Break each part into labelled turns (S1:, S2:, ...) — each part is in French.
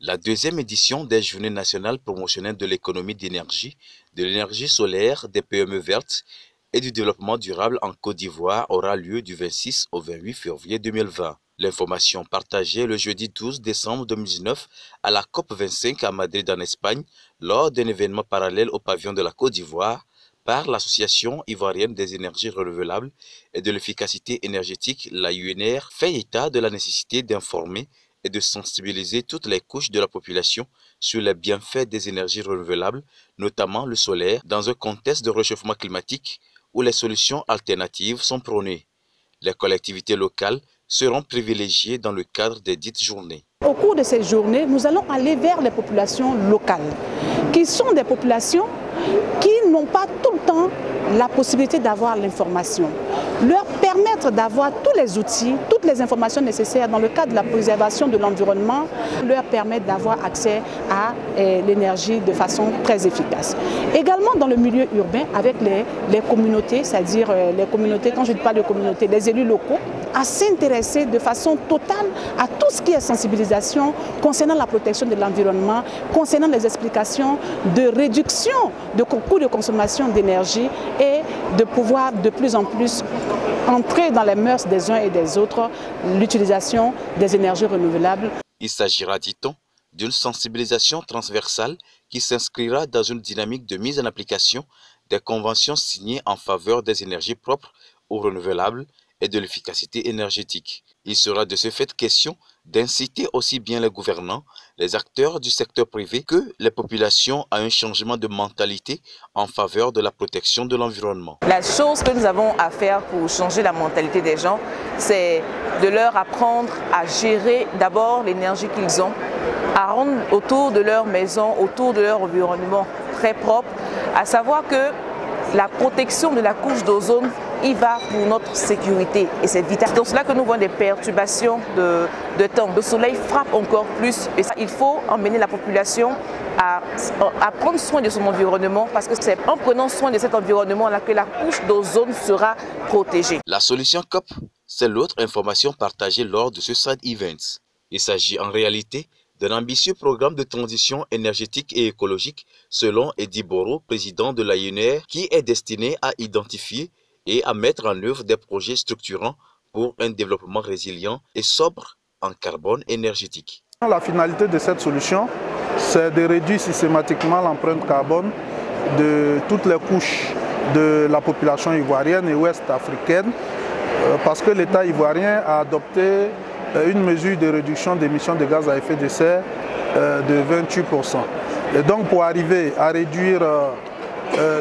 S1: La deuxième édition des Journées nationales promotionnelles de l'économie d'énergie, de l'énergie solaire, des PME vertes et du développement durable en Côte d'Ivoire aura lieu du 26 au 28 février 2020. L'information partagée le jeudi 12 décembre 2019 à la COP25 à Madrid en Espagne lors d'un événement parallèle au pavillon de la Côte d'Ivoire par l'Association ivoirienne des énergies renouvelables et de l'efficacité énergétique, la UNR, fait état de la nécessité d'informer et de sensibiliser toutes les couches de la population sur les bienfaits des énergies renouvelables, notamment le solaire, dans un contexte de réchauffement climatique où les solutions alternatives sont prônées. Les collectivités locales seront privilégiées dans le cadre des dites journées.
S2: Au cours de ces journées, nous allons aller vers les populations locales, qui sont des populations qui n'ont pas tout le temps la possibilité d'avoir l'information. Leur permettre d'avoir tous les outils, toutes les informations nécessaires dans le cadre de la préservation de l'environnement, leur permettre d'avoir accès à l'énergie de façon très efficace. Également dans le milieu urbain, avec les communautés, c'est-à-dire les communautés, quand je parle de communautés, les élus locaux, à s'intéresser de façon totale à tout ce qui est sensibilisation concernant la protection de l'environnement, concernant les explications de réduction de coûts de consommation d'énergie et de pouvoir de plus en plus entrer dans les mœurs des uns et des autres l'utilisation des énergies renouvelables.
S1: Il s'agira, dit-on, d'une sensibilisation transversale qui s'inscrira dans une dynamique de mise en application des conventions signées en faveur des énergies propres ou renouvelables et de l'efficacité énergétique. Il sera de ce fait question d'inciter aussi bien les gouvernants, les acteurs du secteur privé que les populations à un changement de mentalité en faveur de la protection de l'environnement.
S3: La chose que nous avons à faire pour changer la mentalité des gens, c'est de leur apprendre à gérer d'abord l'énergie qu'ils ont, à rendre autour de leur maison, autour de leur environnement très propre, à savoir que la protection de la couche d'ozone, il va pour notre sécurité et c'est vital. C'est dans cela que nous voyons des perturbations de temps. Le soleil frappe encore plus et ça, il faut emmener la population à prendre soin de son environnement parce que c'est en prenant soin de cet environnement-là que la couche d'ozone sera protégée.
S1: La solution COP, c'est l'autre information partagée lors de ce side event. Il s'agit en réalité d'un ambitieux programme de transition énergétique et écologique, selon Eddy Boro, président de la UNR, qui est destiné à identifier et à mettre en œuvre des projets structurants pour un développement résilient et sobre en carbone énergétique.
S4: La finalité de cette solution, c'est de réduire systématiquement l'empreinte carbone de toutes les couches de la population ivoirienne et ouest-africaine, parce que l'État ivoirien a adopté une mesure de réduction d'émissions de gaz à effet de serre de 28%. Et donc pour arriver à réduire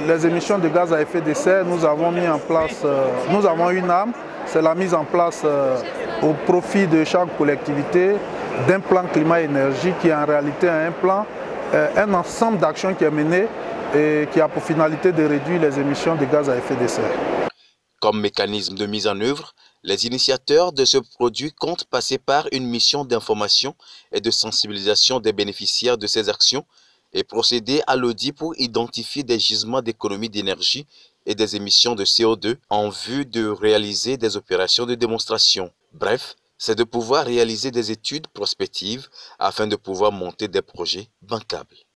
S4: les émissions de gaz à effet de serre, nous avons mis en place, nous avons une arme, c'est la mise en place au profit de chaque collectivité d'un plan climat-énergie qui est en réalité un ensemble d'actions qui est mené et qui a pour finalité de réduire les émissions de gaz à effet de serre.
S1: Comme mécanisme de mise en œuvre, les initiateurs de ce produit comptent passer par une mission d'information et de sensibilisation des bénéficiaires de ces actions et procéder à l'audit pour identifier des gisements d'économie d'énergie et des émissions de CO2 en vue de réaliser des opérations de démonstration. Bref, c'est de pouvoir réaliser des études prospectives afin de pouvoir monter des projets bancables.